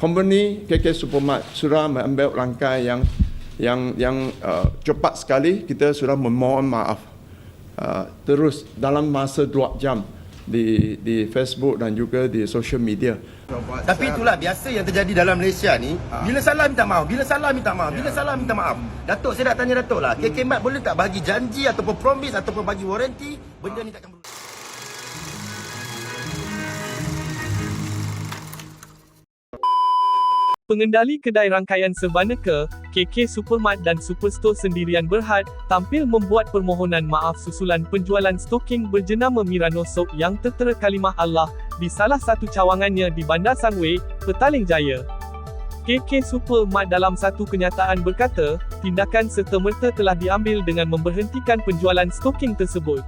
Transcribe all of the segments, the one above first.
company KK Supermart sudah mengambil langkah yang cepat sekali. Kita sudah memohon maaf terus dalam masa 2 jam di Facebook dan juga di social media. Tapi itulah biasa yang terjadi dalam Malaysia ni. Bila salah minta maaf, bila salah minta maaf, bila salah minta maaf. Datuk, saya nak tanya Datuk lah, KK Mart boleh tak bagi janji ataupun promise ataupun bagi waranti benda ni takkan berlaku? Pengendali kedai rangkaian Serbaneka, KK Supermart dan Superstore Sendirian Berhad, tampil membuat permohonan maaf susulan penjualan stoking berjenama Mirano Soap yang tertera kalimah Allah di salah satu cawangannya di Bandar Sunway, Petaling Jaya. KK Supermart dalam satu kenyataan berkata, tindakan serta-merta telah diambil dengan memberhentikan penjualan stoking tersebut.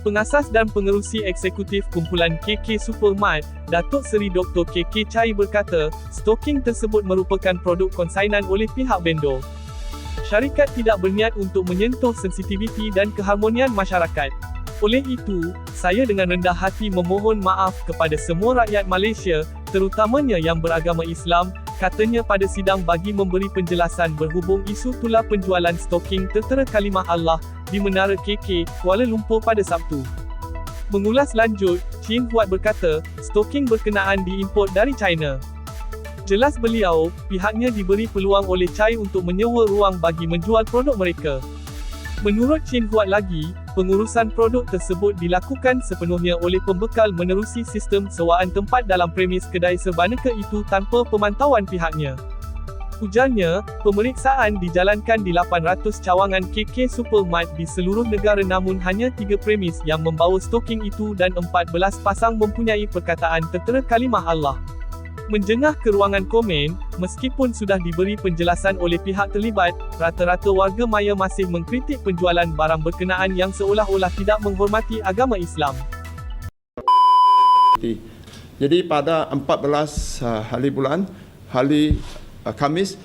Pengasas dan pengerusi eksekutif kumpulan KK Supermart, Datuk Seri Dr. KK Chai berkata, stoking tersebut merupakan produk konsainan oleh pihak vendor. Syarikat tidak berniat untuk menyentuh sensitiviti dan keharmonian masyarakat. Oleh itu, saya dengan rendah hati memohon maaf kepada semua rakyat Malaysia, terutamanya yang beragama Islam, katanya pada sidang bagi memberi penjelasan berhubung isu tular penjualan stoking tertera kalimah Allah di Menara KK, Kuala Lumpur pada Sabtu. Mengulas lanjut, Chin Huat berkata, stoking berkenaan diimport dari China. Jelas beliau, pihaknya diberi peluang oleh Chai untuk menyewa ruang bagi menjual produk mereka. Menurut Chin Huat lagi, pengurusan produk tersebut dilakukan sepenuhnya oleh pembekal menerusi sistem sewaan tempat dalam premis kedai Serbaneka itu tanpa pemantauan pihaknya. Ujarnya, pemeriksaan dijalankan di 800 cawangan KK Supermart di seluruh negara namun hanya 3 premis yang membawa stoking itu dan 14 pasang mempunyai perkataan tertera kalimah Allah. Menjengah ke ruangan komen, meskipun sudah diberi penjelasan oleh pihak terlibat, rata-rata warga maya masih mengkritik penjualan barang berkenaan yang seolah-olah tidak menghormati agama Islam. Jadi pada 14 hari bulan, hari Khamis,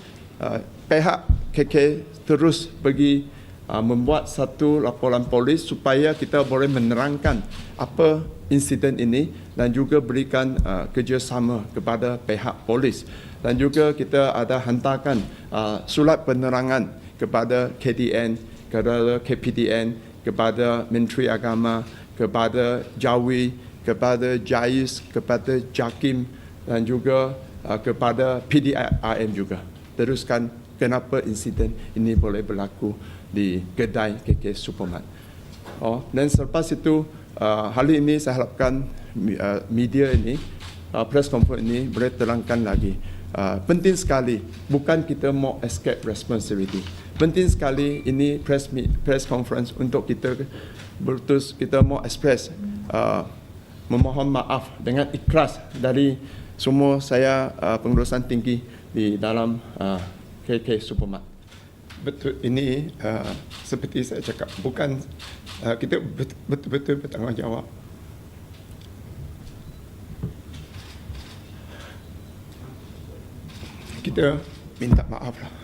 pihak KK terus pergi membuat satu laporan polis supaya kita boleh menerangkan apa insiden ini dan juga berikan kerjasama kepada pihak polis. Dan juga kita ada hantarkan surat penerangan kepada KDN, kepada KPDN, kepada Menteri Agama, kepada Jawi, kepada JAIS, kepada JAKIM dan juga kepada PDRM juga. Teruskan kenapa insiden ini boleh berlaku di kedai KK Supermart. Dan selepas itu, hari ini saya harapkan media ini, press conference ini boleh terangkan lagi. Penting sekali, bukan kita mau escape responsibility. Penting sekali ini press conference untuk kita bertus kita mau express memohon maaf dengan ikhlas dari semua saya pengurusan tinggi di dalam KK Supermart. Betul, ini seperti saya cakap, bukan kita betul-betul bertanggungjawab. Kita minta maaf lah.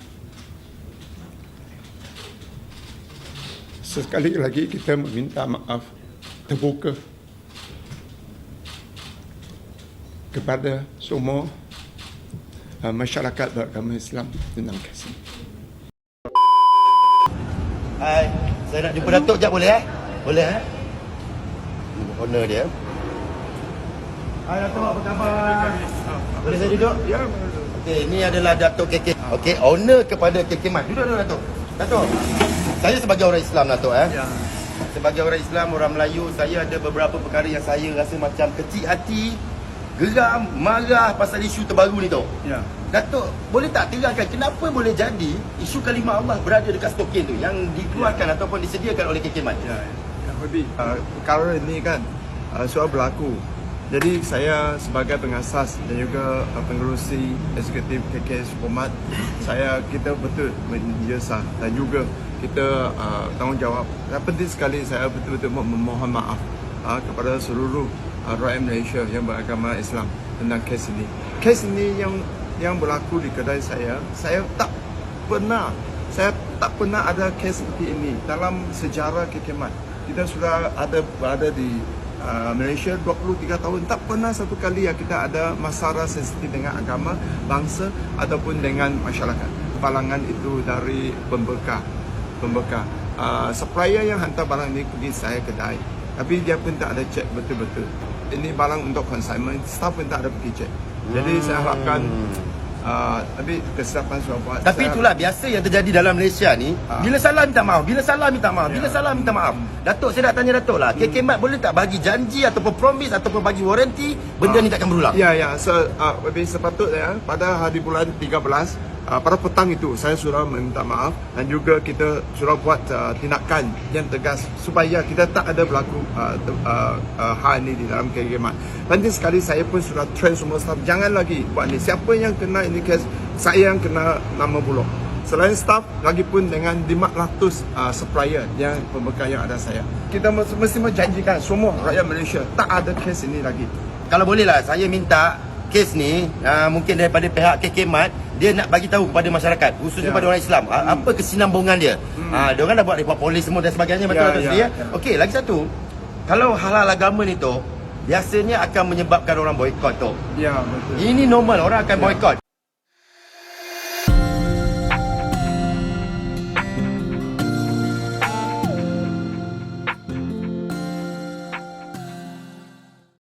Sekali lagi kita meminta maaf terbuka kepada semua masyarakat beragama Islam. Terima kasih. Hai, saya nak jumpa Datuk sekejap boleh Boleh Honor dia. Hai Datuk, apa khabar? Boleh saya duduk? Ya. Okey, ini adalah Datuk KK. Okey, honor kepada KK Mart. Duduk dulu Datuk. Datuk, saya sebagai orang Islam Datuk Ya. Sebagai orang Islam, orang Melayu, saya ada beberapa perkara yang saya rasa macam kecil hati, geram, marah pasal isu terbaru ni Tok. Ya. Datuk, boleh tak terangkan kenapa boleh jadi isu kalimah Allah berada dekat stokin tu yang dikeluarkan ataupun disediakan oleh KK Mart? Ya, yang lebih perkara ini kan soal berlaku. Jadi saya sebagai pengasas dan juga pengerusi eksekutif KK Supermart, kita betul menyesal dan juga kita tanggungjawab. Dan penting sekali saya betul-betul memohon maaf kepada seluruh rakyat Malaysia yang beragama Islam tentang kes ini. Kes ini yang berlaku di kedai saya tak pernah ada kes seperti ini dalam sejarah KK Mart. Kita sudah ada berada di Malaysia 23 tahun tak pernah satu kali yang kita ada masalah sensitif dengan agama, bangsa ataupun dengan masyarakat. Balangan itu dari pembekal. Supplier yang hantar barang ini pergi saya kedai, tapi dia pun tak ada cek betul-betul. Ini barang untuk consignment, staff pun tak ada pergi cek. Jadi saya harapkan tapi kesilapan sudah buat. Tapi itulah biasa yang terjadi dalam Malaysia ni. Bila salah minta maaf, bila salah minta maaf, bila salah minta maaf. Datuk, saya nak tanya Datuk lah, KK Mart boleh tak bagi janji ataupun promise ataupun bagi waranti benda ni takkan berulang? Ya. So, lebih sepatutnya pada hari bulan 13, pada petang itu saya sudah meminta maaf dan juga kita sudah buat tindakan yang tegas supaya kita tak ada berlaku hal ini di dalam KK Mart. Penting sekali saya pun sudah train semua staff, jangan lagi buat ni. Siapa yang kena ini kes, saya yang kena nama bulok. Selain staff, lagi pun dengan 500 supplier yang pembekal yang ada saya. Kita mesti menjanjikan semua rakyat Malaysia tak ada kes ini lagi. Kalau boleh lah, saya minta kes ni mungkin daripada pihak KK Mart, dia nak bagi tahu kepada masyarakat, khususnya pada orang Islam, apa kesinambungan dia. Dia orang dah buat report polis semua dan sebagainya, betul tak ya? Okey, lagi satu, kalau hal-hal agama ni tu biasanya akan menyebabkan orang boikot tu. Ya, betul. Ini normal, orang akan boikot.